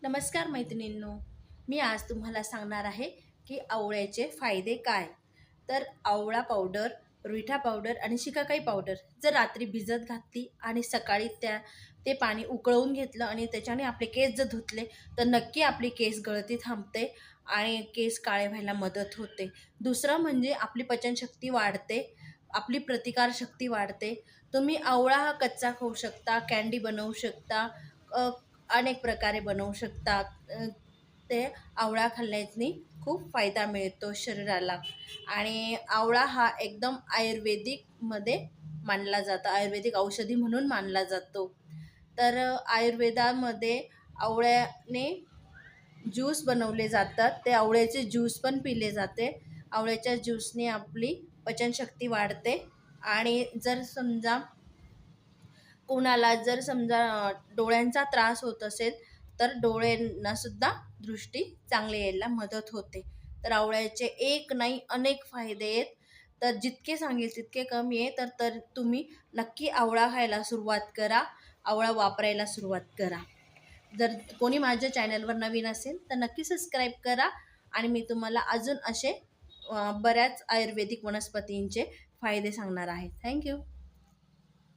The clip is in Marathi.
नमस्कार मैत्रिणींनो, मी आज तुम्हाला सांगणार आहे की आवळ्याचे फायदे काय. तर आवळा पावडर, रुईठा पावडर आणि शिकाकाई पावडर जर रात्री भिजत घातली आणि सकाळी ते पाणी उकळवून घेतलं आणि त्याच्याने आपले केस जर धुतले तर नक्की आपली केस गळती थांबते आणि केस काळे व्हायला मदत होते. दुसरं म्हणजे आपली पचनशक्ती वाढते, आपली प्रतिकारशक्ती वाढते. तुम्ही आवळा हा कच्चा खाऊ शकता, कँडी बनवू शकता, अनेक प्रकारे बनवू शकतात. ते आवळा खाल्ल्याने खूप फायदा मिळतो शरीराला. आणि आवळा हा एकदम आयुर्वेदिकमध्ये मानला जातो, आयुर्वेदिक औषधी म्हणून मानला जातो. तर आयुर्वेदामध्ये आवळ्याने ज्यूस बनवले जातात, ते आवळ्याचे ज्यूस पण पिले जाते. आवळ्याच्या ज्यूसने आपली पचनशक्ती वाढते. आणि जर समजा कोणाला जर समजा डोळ्यांचा त्रास होत असेल तर डोळ्यांना सुद्धा दृष्टी चांगली यायला मदत होते. तर आवळ्याचे एक नाही अनेक फायदे आहेत. तर जितके सांगेल तितके कमी आहे. तर तुम्ही नक्की आवळा खायला सुरुवात करा, आवळा वापरायला सुरुवात करा. जर कोणी माझ्या चॅनलवर नवीन असेल तर नक्की सबस्क्राईब करा. आणि मी तुम्हाला अजून असे बऱ्याच आयुर्वेदिक वनस्पतींचे फायदे सांगणार आहे. थँक्यू.